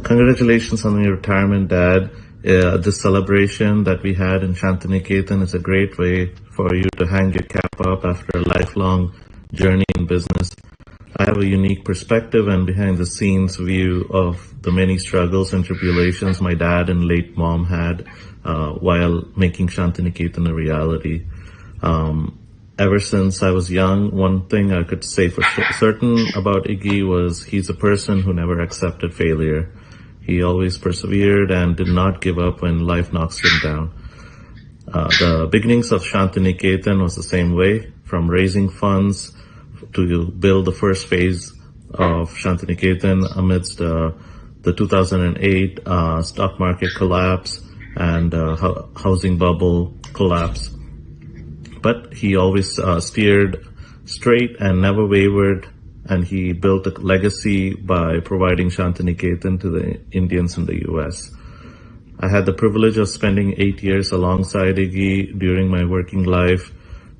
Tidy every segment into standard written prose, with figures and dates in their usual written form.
Congratulations on your retirement, Dad. This celebration that we had in Shantiniketan is a great way for you to hang your cap up after a lifelong journey in business. I have a unique perspective and behind the scenes view of the many struggles and tribulations my dad and late mom had while making Shantiniketan a reality. Ever since I was young, one thing I could say for certain about Iggy was he's a person who never accepted failure. He always persevered and did not give up when life knocks him down. The beginnings of Shantiniketan was the same way, from raising funds to build the first phase of Shantiniketan amidst the 2008 stock market collapse and housing bubble collapse. But he always steered straight and never wavered, and he built a legacy by providing Shantiniketan to the Indians in the US. I had the privilege of spending 8 years alongside Iggy during my working life,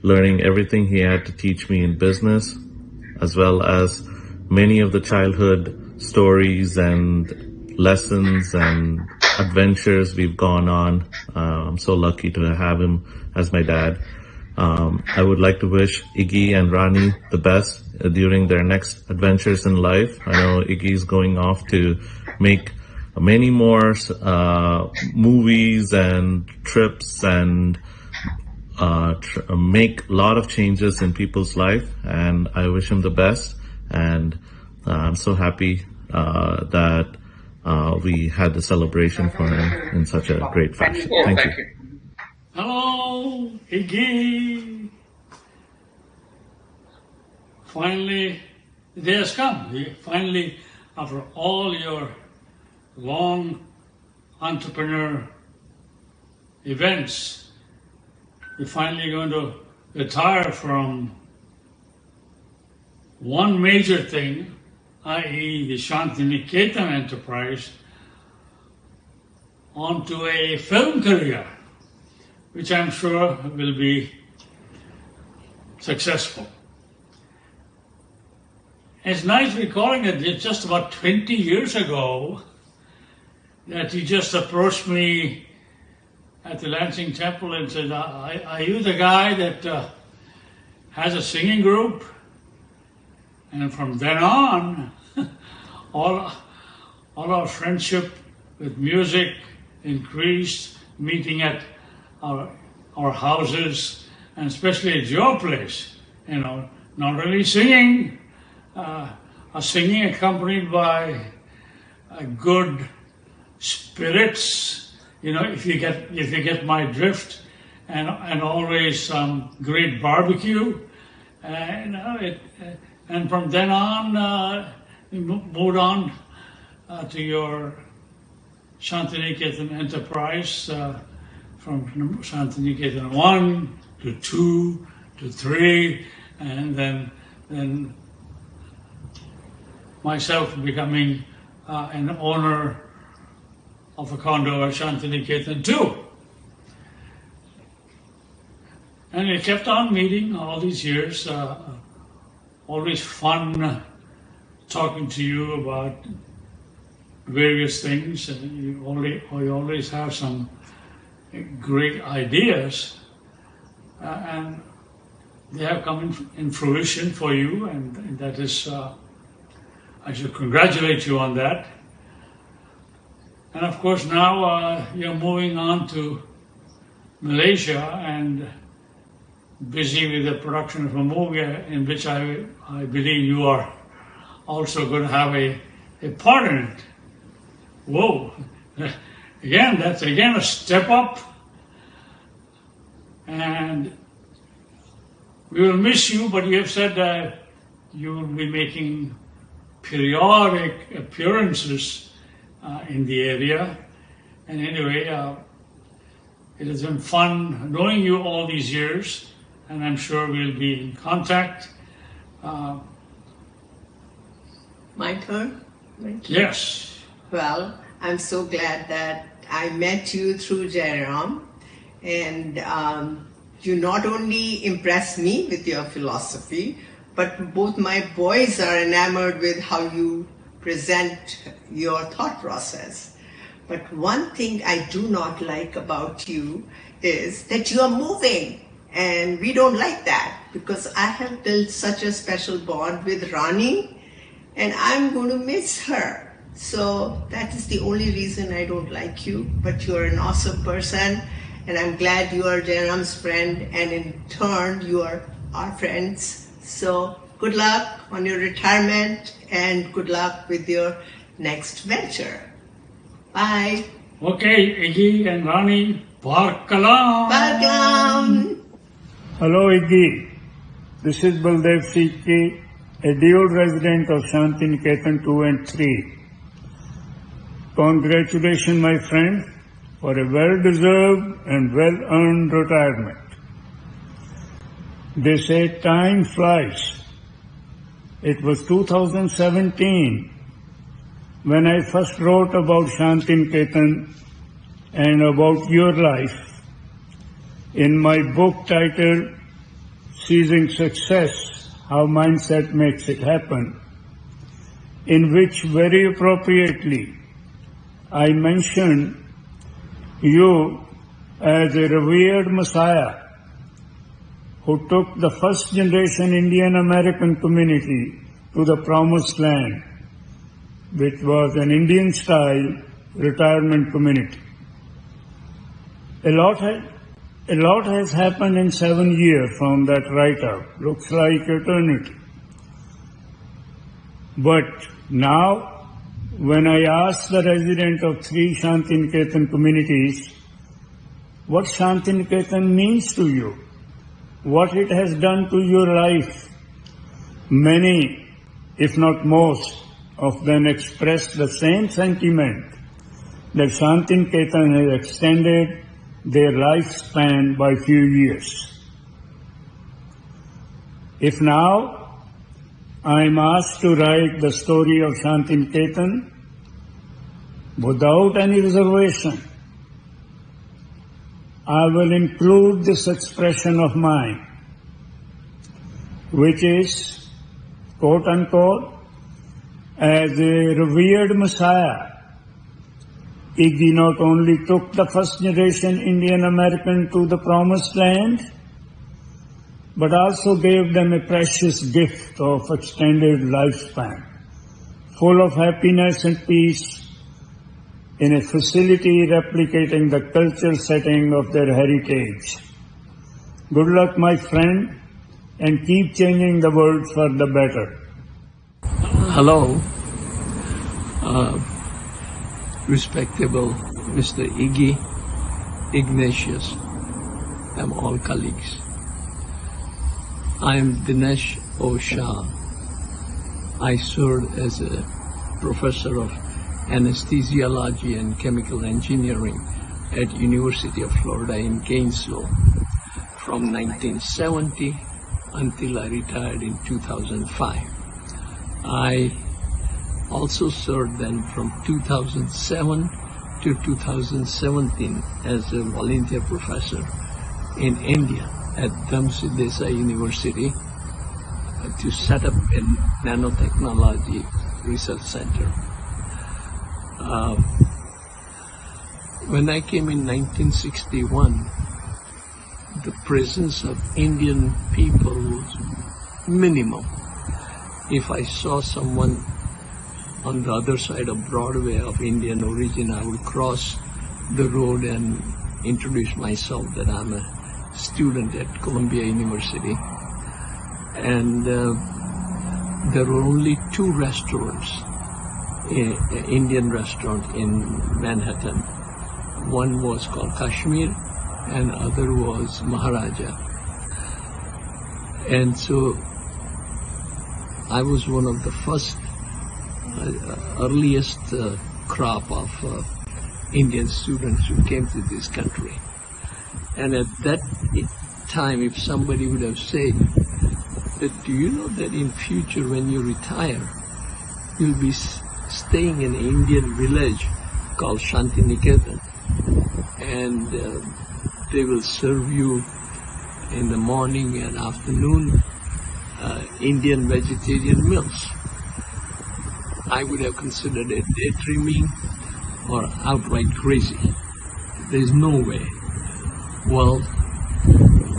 learning everything he had to teach me in business, as well as many of the childhood stories and lessons and adventures we've gone on. I'm so lucky to have him as my dad. I would like to wish Iggy and Rani the best during their next adventures in life. I know Iggy is going off to make many more movies and trips and make a lot of changes in people's life, and I wish him the best. And I'm so happy that we had the celebration for him in such a great fashion. Thank you. Hello, Iggy. Finally, the day has come. Finally, after all your long entrepreneur events, you're finally going to retire from one major thing, i.e. the Shantiniketan enterprise, onto a film career, which I'm sure will be successful. It's nice recalling that it's just about 20 years ago that you just approached me at the Lansing Temple and said, are you the guy that has a singing group? And from then on, all our friendship with music increased, meeting at our houses, and especially at your place, not only singing, singing accompanied by good spirits, if you get my drift, and always some great barbecue, and from then on, we moved on to your Shantiniketan enterprise. From Shantiniketan 1 to 2 to 3, and then myself becoming an owner of a condo at Shantiniketan 2. And we kept on meeting all these years. Always fun talking to you about various things. You always have some great ideas, and they have come in fruition for you, and that is, I should congratulate you on that. And of course now you're moving on to Malaysia and busy with the production of a movie in which I believe you are also going to have a part in it. Whoa! Again, that's a step up, and we will miss you, but you have said that you will be making periodic appearances in the area. And anyway, it has been fun knowing you all these years, and I'm sure we'll be in contact. My turn? Yes. Well, I'm so glad that I met you through Jairam, and you not only impressed me with your philosophy, but both my boys are enamored with how you present your thought process. But one thing I do not like about you is that you are moving, and we don't like that, because I have built such a special bond with Rani, and I'm going to miss her. So that is the only reason I don't like you, but you're an awesome person, and I'm glad you are Jairam's friend, and in turn you are our friends. So good luck on your retirement, and good luck with your next venture. Bye. Okay, Iggy and Rani, Barkalam. Barkalam. Hello Iggy, this is Baldev Sikhi, a dual resident of Shantiniketans 2 and 3. Congratulations my friend for a well-deserved and well-earned retirement. They say time flies. It was 2017 when I first wrote about Shantiniketans and about your life in my book titled Seizing Success, How Mindset Makes It Happen, in which very appropriately I mentioned you as a revered Messiah who took the first generation Indian American community to the promised land, which was an Indian style retirement community. A lot has happened in 7 years from that write-up. Looks like eternity. But now, when I ask the resident of 3 Shantiniketans communities what Shantiniketans means to you, what it has done to your life, many, if not most, of them express the same sentiment, that Shantiniketans has extended their lifespan by few years. If now I am asked to write the story of Shantiniketans without any reservation, I will include this expression of mine, which is, quote unquote, as a revered Messiah, Iggy not only took the first generation Indian American to the promised land, but also gave them a precious gift of extended lifespan, full of happiness and peace, in a facility replicating the cultural setting of their heritage. Good luck, my friend, and keep changing the world for the better. Hello, respectable Mr. Iggy, Ignatius, and all colleagues. I am Dinesh O. Shah. I served as a professor of anesthesiology and chemical engineering at University of Florida in Gainesville from 1970 until I retired in 2005. I also served then from 2007 to 2017 as a volunteer professor in India at Dhamsi Desai University to set up a nanotechnology research center. When I came in 1961, the presence of Indian people was minimum. If I saw someone on the other side of Broadway of Indian origin, I would cross the road and introduce myself that I'm a student at Columbia University. And there were only 2 restaurants, Indian restaurant in Manhattan. One was called Kashmir and other was Maharaja. And so I was one of the first, earliest crop of Indian students who came to this country. And at that time, if somebody would have said that, do you know that in future when you retire, you'll be staying in an Indian village called Shantiniketans, and they will serve you in the morning and afternoon Indian vegetarian meals, I would have considered it daydreaming or outright crazy. There's no way. Well,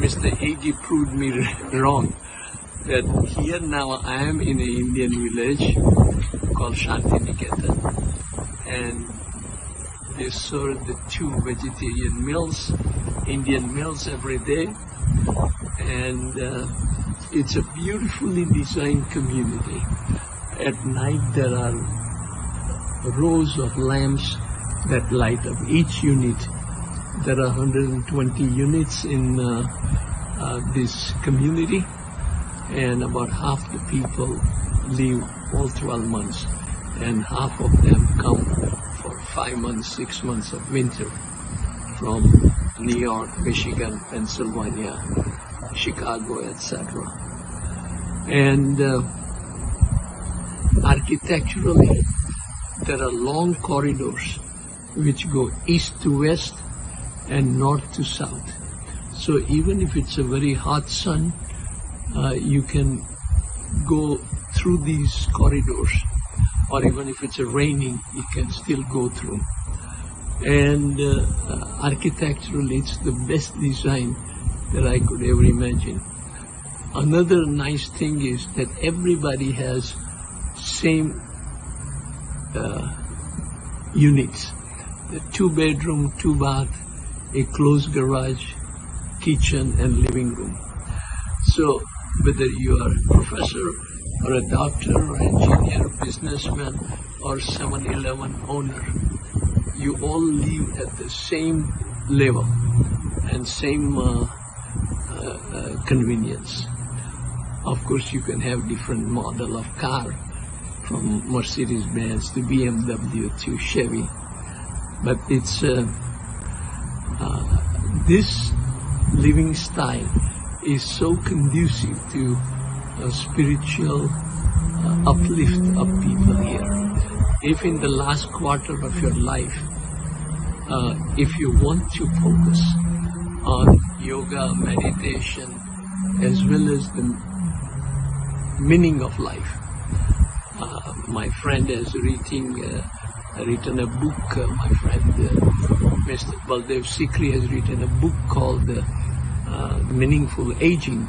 Mr. Iggy proved me wrong. That here now I am in an Indian village called Shantiniketan, and they serve the 2 vegetarian meals, Indian meals every day, and it's a beautifully designed community. At night there are rows of lamps that light up each unit. There are 120 units in this community, and about half the people live all 12 months, and half of them come for 5 months, 6 months of winter from New York, Michigan, Pennsylvania, Chicago, etc. And architecturally, there are long corridors which go east to west and north to south. So even if it's a very hot sun, you can go through these corridors, or even if it's raining, you can still go through. And architecturally, it's the best design that I could ever imagine. Another nice thing is that everybody has same units. The 2-bedroom, 2-bath, a closed garage, kitchen and living room. So whether you are a professor or a doctor or engineer, businessman or 7-Eleven owner, you all live at the same level and same convenience. Of course, you can have different model of car, from Mercedes-Benz to BMW to Chevy, but it's this living style is so conducive to a spiritual uplift of people here. If in the last quarter of your life, if you want to focus on yoga, meditation, as well as the meaning of life, my friend has written a book. My friend Mr. Baldev Sikri has written a book called Meaningful Aging.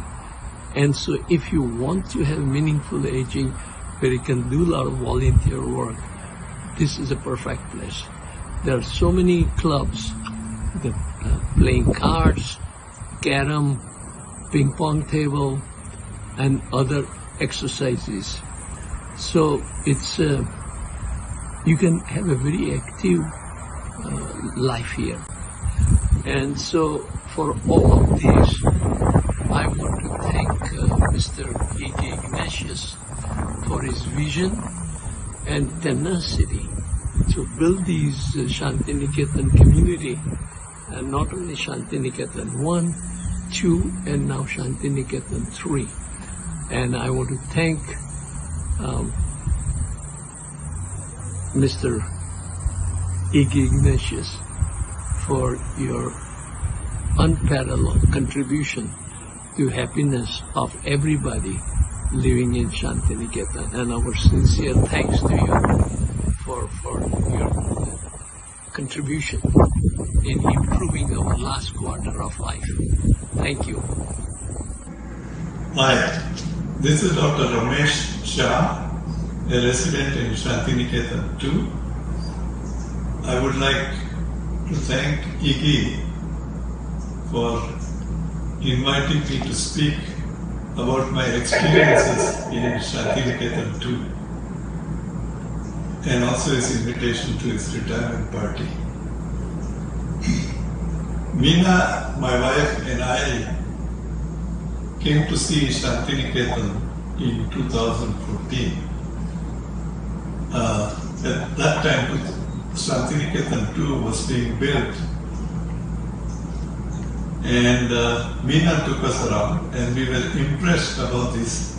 And so if you want to have meaningful aging where you can do a lot of volunteer work, this is a perfect place. There are so many clubs that playing cards, carom, ping pong table, and other exercises. So it's you can have a very active life here. And so for all of these, I want to thank Mr. Iggy Ignatius for his vision and tenacity to build these Shantiniketan community, and not only Shantiniketan 1, 2, and now Shantiniketan 3. And I want to thank Mr. Iggy Ignatius for your unparalleled contribution to happiness of everybody living in Shantiniketan, and our sincere thanks to you for your contribution in improving our last quarter of life. Thank you. Hi, this is Dr. Ramesh Shah, a resident in Shantiniketan 2. I would like to thank Iggy for inviting me to speak about my experiences in Shantiniketan 2, and also his invitation to his retirement party. Meena, my wife, and I came to see Shantiniketan in 2014. At that time, Shantiniketan 2 was being built, and Meena took us around, and we were impressed about this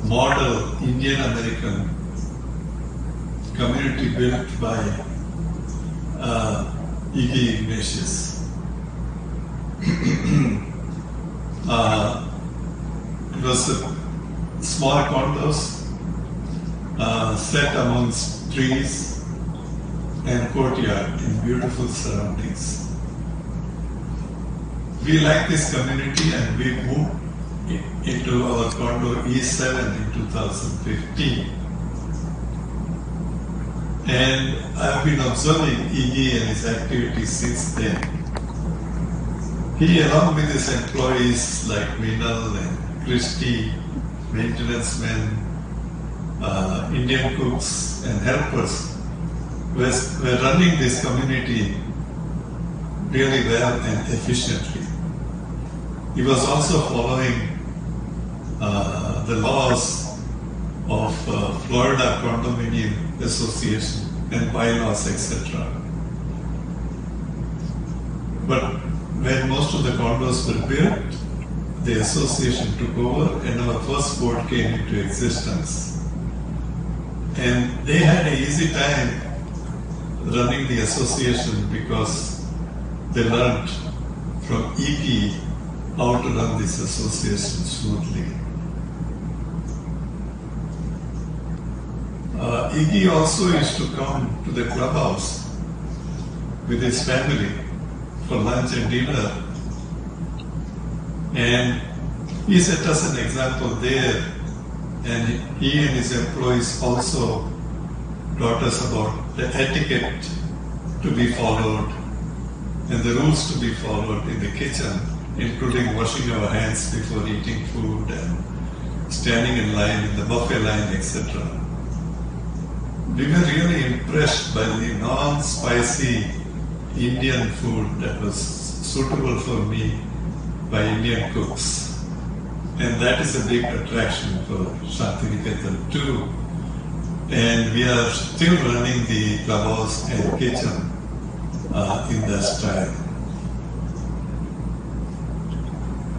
model Indian American community built by Iggy Ignatius. It was small condos, set amongst trees and courtyard in beautiful surroundings. We like this community and we moved into our condo E7 in 2015. And I've been observing Iggy and his activities since then. He, along with his employees like Minal and Christy, maintenance men, Indian cooks and helpers, were running this community really well and efficiently. He was also following the laws of Florida Condominium Association and bylaws, etc. But when most of the condos were built, the association took over and our first board came into existence. And they had an easy time running the association because they learned from Iggy how to run this association smoothly. Iggy also used to come to the clubhouse with his family for lunch and dinner. And he set us an example there, and he and his employees also taught us about the etiquette to be followed and the rules to be followed in the kitchen, including washing our hands before eating food and standing in line in the buffet line, etc. We were really impressed by the non-spicy Indian food that was suitable for me by Indian cooks. And that is a big attraction for Shantiniketans too. And we are still running the clubhouse and kitchen in that style.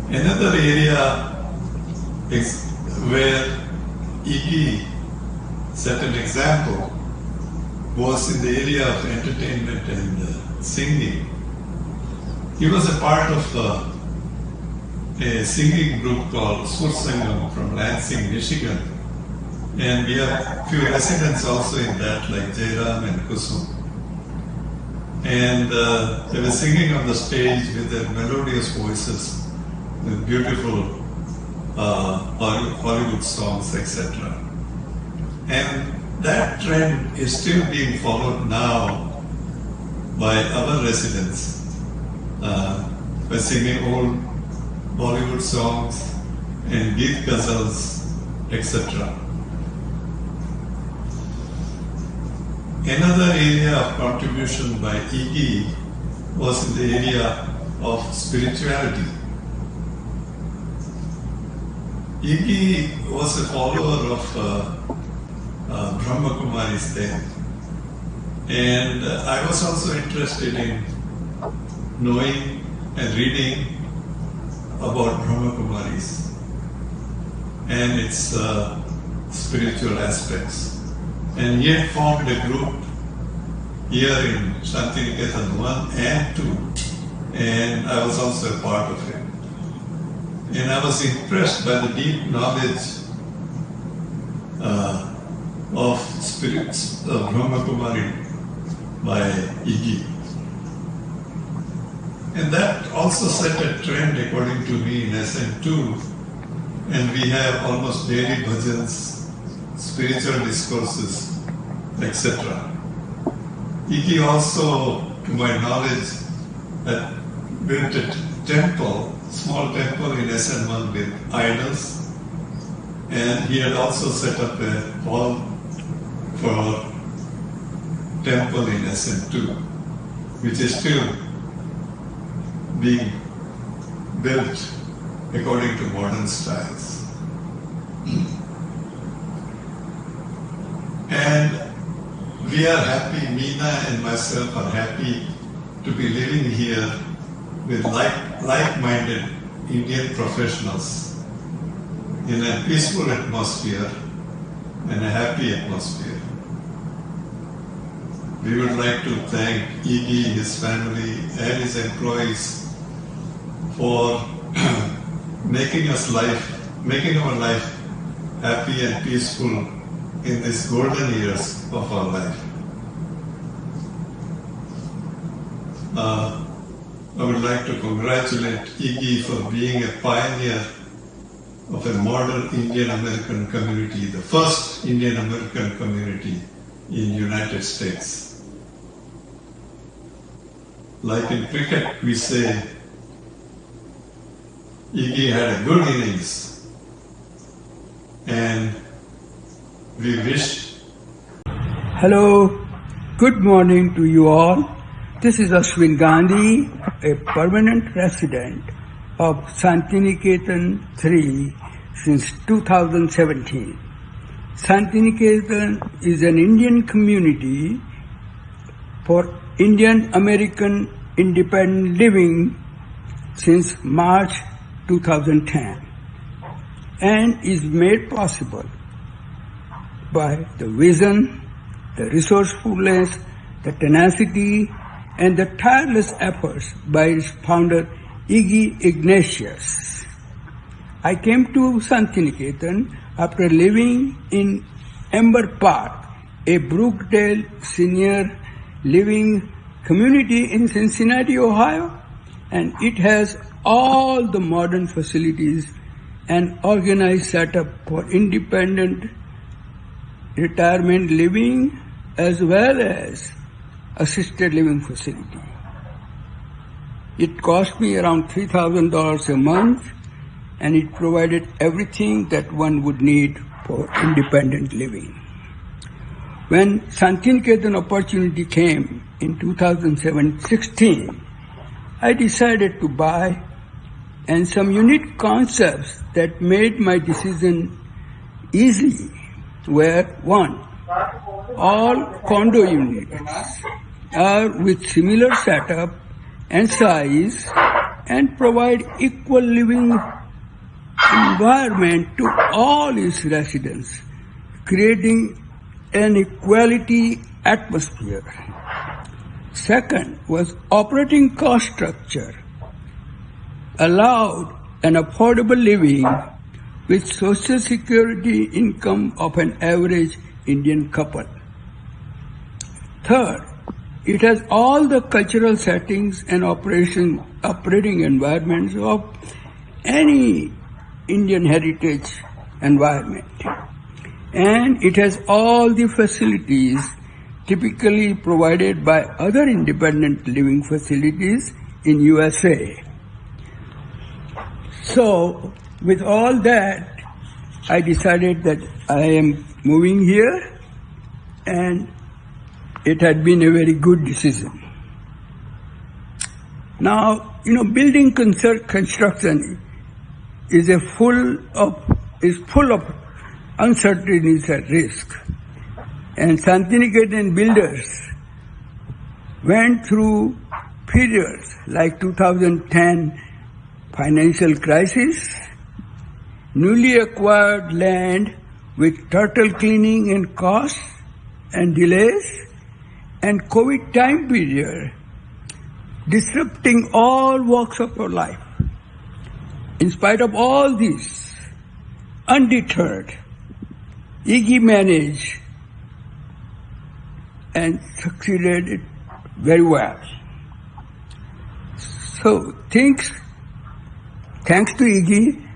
Another area is where Iggy set an example was in the area of entertainment and singing. He was a part of a singing group called Sur Sangam from Lansing, Michigan. And we have a few residents also in that, like Jairam and Kusum. And they were singing on the stage with their melodious voices, with beautiful Hollywood songs, etc. And that trend is still being followed now by our residents by singing old Bollywood songs and Geet Ghazals, etc. Another area of contribution by Iggy was in the area of spirituality. Iggy was a follower of Brahma Kumaris then. And I was also interested in knowing and reading about Brahma Kumaris and its spiritual aspects. And he had formed a group here in Shantiniketans 1 and 2, and I was also a part of it. And I was impressed by the deep knowledge of spirits of Brahma Kumari by Iggy. And that also set a trend, according to me, in SN2, and we have almost daily bhajans, spiritual discourses, etc. Iggy also, to my knowledge, had built a temple, small temple in SN1 with idols, and he had also set up a hall for temple in SN2, which is still being built according to modern styles. And we are happy, Meena and myself are happy to be living here with like-minded Indian professionals in a peaceful atmosphere and a happy atmosphere. We would like to thank Iggy, his family, and his employees for making our life happy and peaceful in these golden years of our life. I would like to congratulate Iggy for being a pioneer of a modern Indian American community, the first Indian American community in United States. Like in cricket, we say, Iggy had a good innings, and we wish. Hello, good morning to you all. This is Ashwin Gandhi, a permanent resident of Shantiniketan 3 since 2017. Shantiniketan is an Indian community for Indian American independent living since March 2010 and is made possible by the vision, the resourcefulness, the tenacity, and the tireless efforts by its founder, Iggy Ignatius. I came to Shantiniketan after living in Ember Park, a Brookdale senior living community in Cincinnati, Ohio, and it has all the modern facilities and organized setup for independent retirement living as well as assisted living facility. It cost me around $3,000 a month, and it provided everything that one would need for independent living. When Shantiniketan opportunity came in 2016, I decided to buy, and some unique concepts that made my decision easy were: one, all condo units are with similar setup and size and provide equal living environment to all its residents, creating an equality atmosphere. Second was operating cost structure allowed an affordable living with social security income of an average Indian couple. Third, it has all the cultural settings and operating environments of any Indian heritage environment. And it has all the facilities typically provided by other independent living facilities in USA. So, with all that, I decided that I am moving here, and it had been a very good decision. Now, building construction is full of uncertainties and risk. And Shantiniketan builders went through periods like 2010 financial crisis, newly acquired land with turtle cleaning and costs and delays, and COVID time period, disrupting all walks of our life. In spite of all this, undeterred, Iggy managed and succeeded very well. So thanks to Iggy.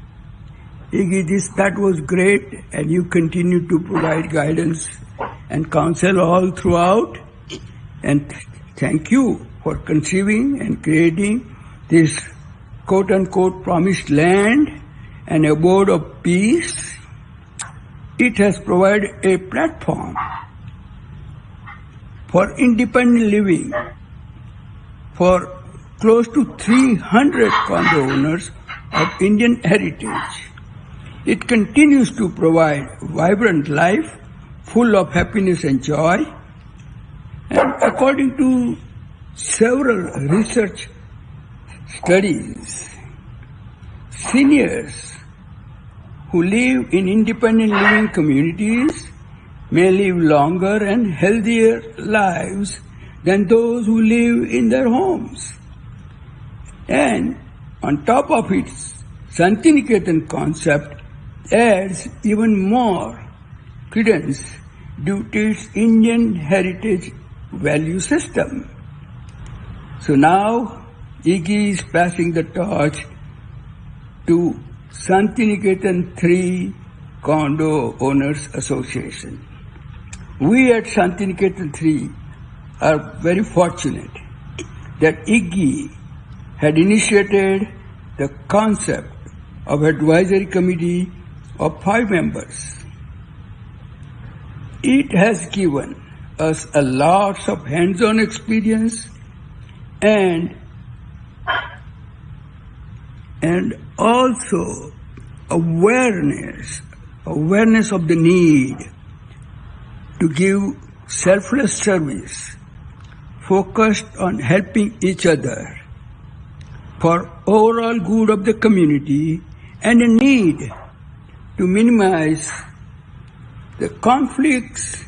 Iggy, that was great, and you continue to provide guidance and counsel all throughout. And thank you for conceiving and creating this quote-unquote promised land and abode of peace. It has provided a platform for independent living for close to 300 condo owners of Indian heritage. It continues to provide vibrant life full of happiness and joy. And according to several research studies, seniors who live in independent living communities may live longer and healthier lives than those who live in their homes. And on top of it, Shantiniketan concept adds even more credence due to its Indian heritage value system. So now Iggy is passing the torch to Shantiniketan 3 Condo Owners Association. We at Shantiniketan 3 are very fortunate that Iggy had initiated the concept of advisory committee of 5 members. It has given us a lot of hands-on experience and also awareness of the need to give selfless service focused on helping each other for overall good of the community and a need to minimize the conflicts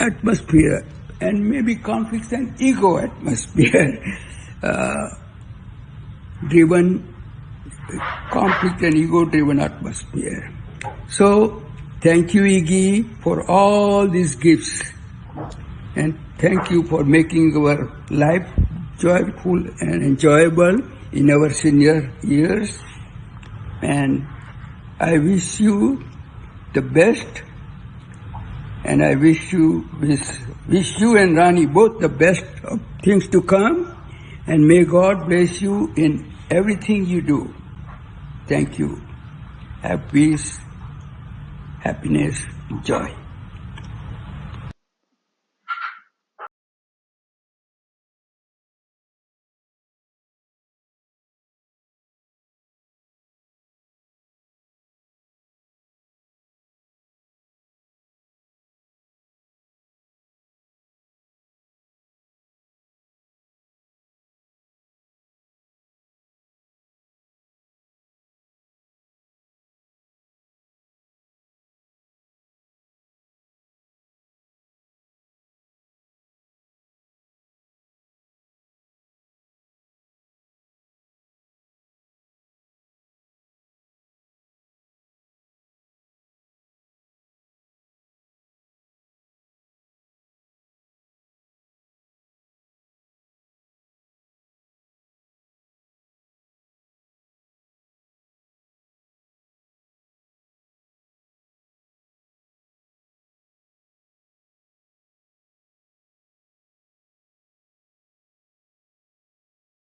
atmosphere and maybe conflicts and ego atmosphere conflict and ego driven atmosphere. So thank you, Iggy, for all these gifts, and thank you for making our life joyful and enjoyable in our senior years. And I wish you the best, and I wish you and Rani both the best of things to come, and may God bless you in everything you do. Thank you. Have peace, happiness, joy.